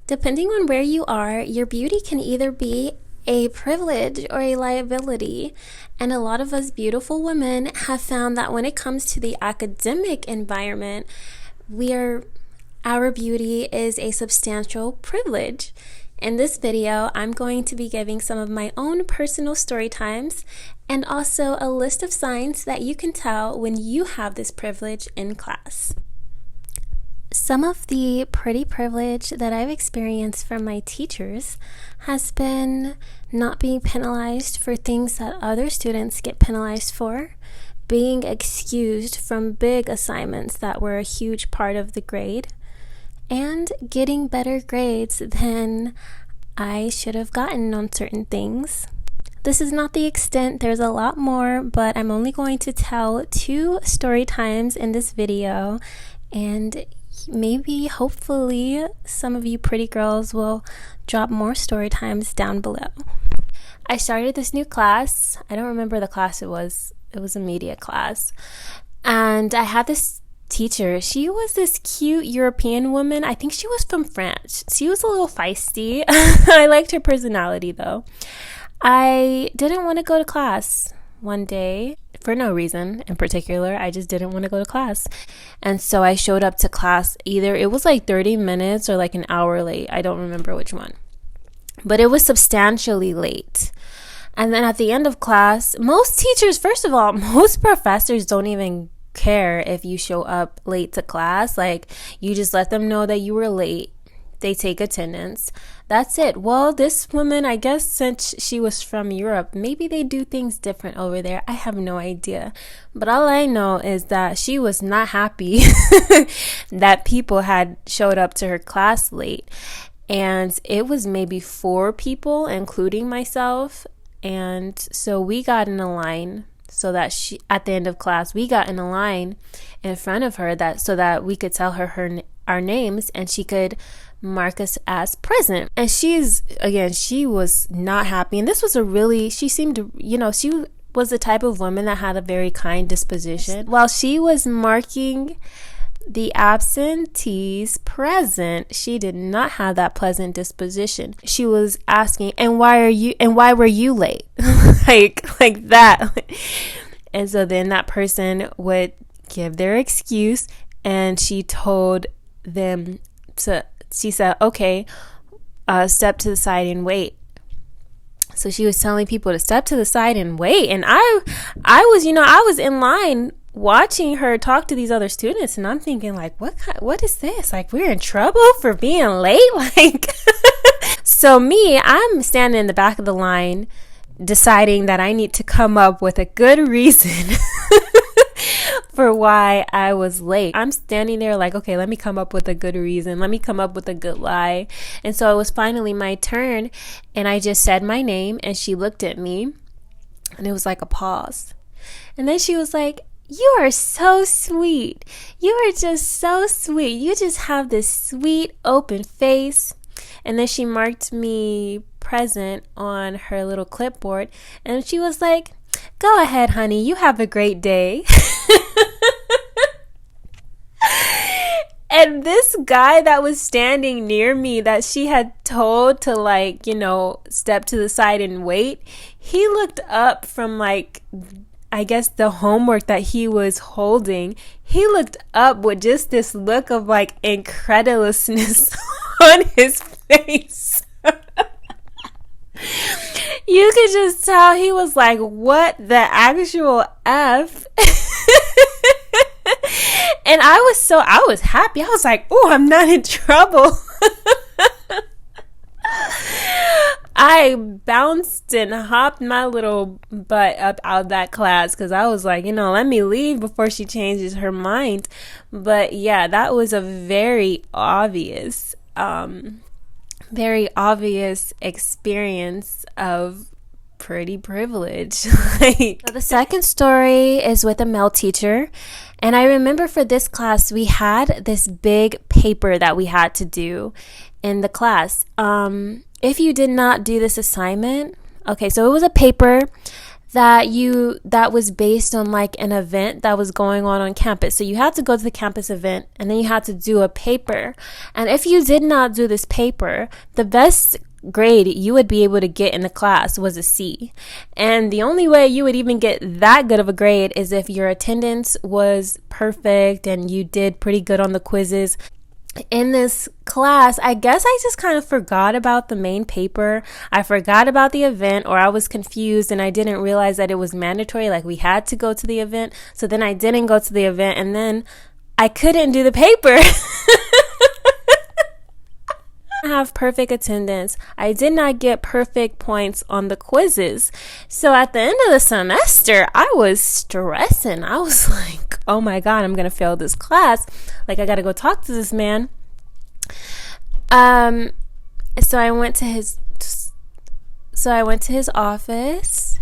Depending on where you are, your beauty can either be a privilege or a liability. And a lot of us beautiful women have found that when it comes to the academic environment, our beauty is a substantial privilege. In this video, I'm going to be giving some of my own personal story times and also a list of signs that you can tell when you have this privilege in class. Some of the pretty privilege that I've experienced from my teachers has been not being penalized for things that other students get penalized for, being excused from big assignments that were a huge part of the grade, and getting better grades than I should have gotten on certain things. This is not the extent, there's a lot more, but I'm only going to tell 2 story times in this video, and maybe, hopefully, some of you pretty girls will drop more story times down below. I started this new class. I don't remember the class it was. It was a media class. And I had this teacher. She was this cute European woman. I think she was from France. She was a little feisty. I liked her personality, though. I didn't want to go to class one day. For no reason in particular, I just didn't want to go to class. And so I showed up to class, either it was like 30 minutes or like an hour late. I don't remember which one. But it was substantially late. And then at the end of class, most teachers, first of all, most professors don't even care if you show up late to class. Like, you just let them know that you were late. They take attendance. That's it. Well, this woman, I guess since she was from Europe, maybe they do things different over there. I have no idea. But all I know is that she was not happy that people had showed up to her class late. And it was maybe 4 people, including myself. And so we got in a line so that she, at the end of class, we got in a line in front of her so that we could tell her our names and she could mark us as present. And she was not happy. And this was she seemed to, she was the type of woman that had a very kind disposition. While she was marking the absentees present, she did not have that pleasant disposition. She was asking, and why were you late? like that. And so then that person would give their excuse, and she told them she said, okay, step to the side and wait. So she was telling people to step to the side and wait. And I was in line watching her talk to these other students, and I'm thinking, like, what is this? Like, we're in trouble for being late? Like, so I'm standing in the back of the line deciding that I need to come up with a good reason for why I was late. I'm standing there like, okay, let me come up with a good reason. Let me come up with a good lie. And so it was finally my turn, and I just said my name, and she looked at me, and it was like a pause. And then she was like, you are so sweet. You are just so sweet. You just have this sweet, open face. And then she marked me present on her little clipboard, and she was like, go ahead, honey. You have a great day. And this guy that was standing near me that she had told to step to the side and wait, he looked up from I guess the homework that he was holding. He looked up with just this look of incredulousness on his face. You could just tell he was like, what the actual F? And I was happy. I was like, oh, I'm not in trouble. I bounced and hopped my little butt up out of that class because I was like, let me leave before she changes her mind. But yeah, that was a very obvious experience of pretty privilege. So the second story is with a male teacher. And I remember for this class, we had this big paper that we had to do in the class. If you did not do this assignment, okay, so it was a paper that was based on like an event that was going on campus. So you had to go to the campus event and then you had to do a paper. And if you did not do this paper, the best grade you would be able to get in the class was a C. And the only way you would even get that good of a grade is if your attendance was perfect and you did pretty good on the quizzes. In this class, I guess I just kind of forgot about the main paper. I forgot about the event, or I was confused and I didn't realize that it was mandatory, like we had to go to the event. So then I didn't go to the event and then I couldn't do the paper. I have perfect attendance. I did not get perfect points on the quizzes. So at the end of the semester, I was stressing. I was like, oh my God, I'm going to fail this class. Like, I got to go talk to this man. So I went to his office.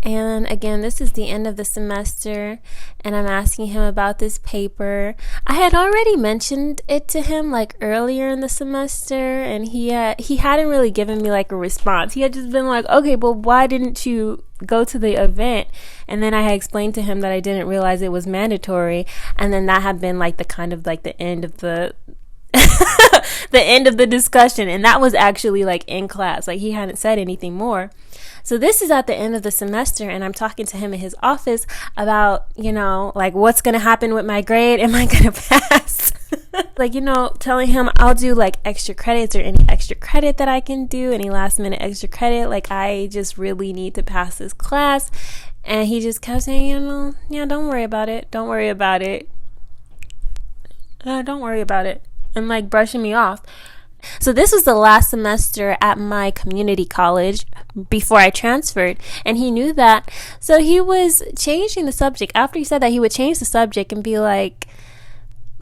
And again, this is the end of the semester, and I'm asking him about this paper. I had already mentioned it to him like earlier in the semester, and he hadn't really given me like a response. He had just been like, okay, but why didn't you go to the event? And then I had explained to him that I didn't realize it was mandatory, and then that had been like the kind of like the end of the the end of the discussion. And that was actually like in class, like he hadn't said anything more. So this is at the end of the semester, and I'm talking to him in his office about, like what's going to happen with my grade. Am I going to pass? Like, telling him I'll do like extra credits or any extra credit that I can do, any last minute extra credit. Like, I just really need to pass this class. And he just kept saying, yeah, don't worry about it. Don't worry about it. Don't worry about it. And like brushing me off. So this was the last semester at my community college before I transferred, and he knew that. So he was changing the subject. After he said that, he would change the subject and be like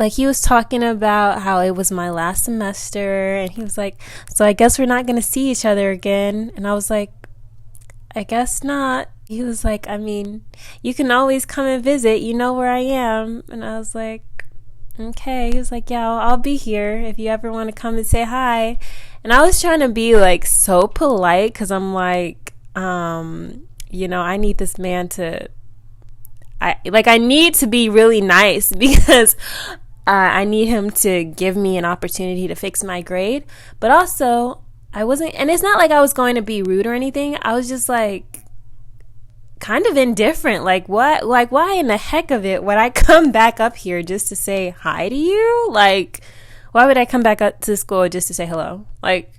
he was talking about how it was my last semester, and he was like, so I guess we're not going to see each other again. And I was like, I guess not. He was like, I mean, you can always come and visit. You know where I am. And I was like, okay. He was like, yeah, I'll be here if you ever want to come and say hi. And I was trying to be like so polite, because I'm like, I need this man to, I need to be really nice, because I need him to give me an opportunity to fix my grade. But also, I wasn't, and it's not like I was going to be rude or anything. I was just like kind of indifferent. Like, what? Like, why in the heck of it would I come back up here just to say hi to you? Like, why would I come back up to school just to say hello? Like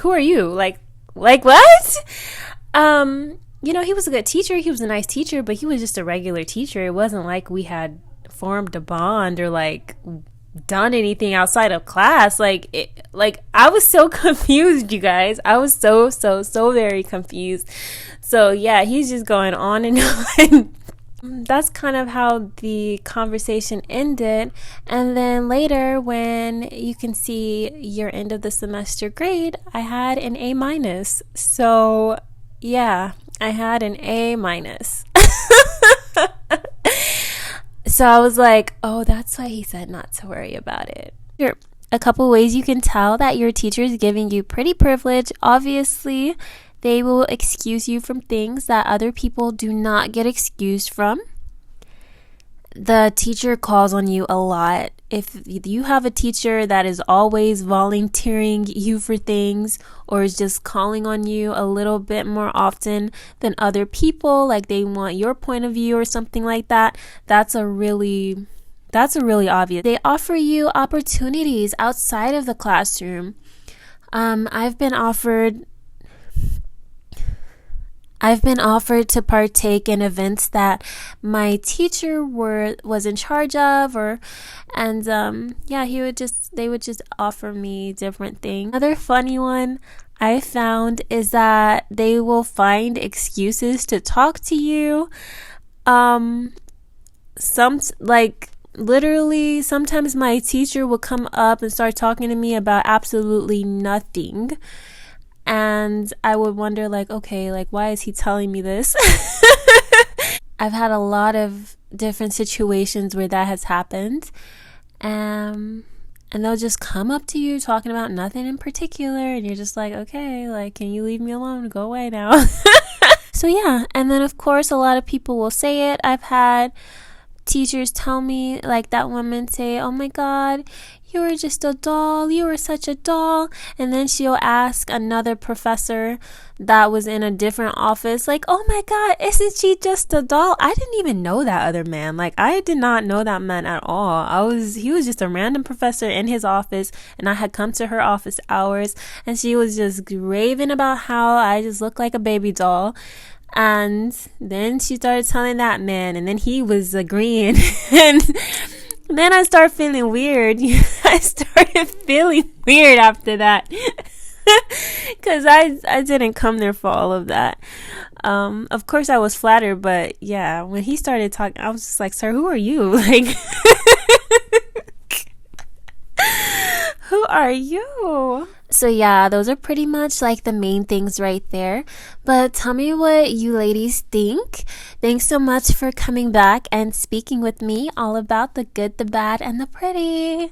who are you? Like what? He was a good teacher. He was a nice teacher, but he was just a regular teacher. It wasn't like we had formed a bond or like done anything outside of class. Like I was so confused, you guys. I was so very confused. So yeah, he's just going on and on. That's kind of how the conversation ended. And then later, when you can see your end of the semester grade, I had an A-. So yeah, I had an A-. So I was like, oh, that's why he said not to worry about it. Here, a couple ways you can tell that your teacher is giving you pretty privilege. Obviously, they will excuse you from things that other people do not get excused from. The teacher calls on you a lot. If you have a teacher that is always volunteering you for things, or is just calling on you a little bit more often than other people, like they want your point of view or something like that, that's a really obvious. They offer you opportunities outside of the classroom. I've been offered to partake in events that my teacher was in charge of, they would just offer me different things. Another funny one I found is that they will find excuses to talk to you. Literally, sometimes my teacher will come up and start talking to me about absolutely nothing. And I would wonder, like, okay, like, why is he telling me this? I've had a lot of different situations where that has happened. And they'll just come up to you talking about nothing in particular. And you're just like, okay, like, can you leave me alone? Go away now. So yeah, and then of course a lot of people will say it. I've had teachers tell me, like that woman say, oh my god, you were just a doll, you were such a doll. And then she'll ask another professor that was in a different office, like, oh my god, isn't she just a doll? I didn't even know that other man. Like, I did not know that man at all. He was just a random professor in his office, and I had come to her office hours, and she was just raving about how I just look like a baby doll. And then she started telling that man, and then he was agreeing. And then I started feeling weird. I started feeling weird after that. Because I didn't come there for all of that. Of course I was flattered, but yeah, when he started talking, I was just like, sir, who are you? Like, who are you? So yeah, those are pretty much like the main things right there. But tell me what you ladies think. Thanks so much for coming back and speaking with me all about the good, the bad, and the pretty.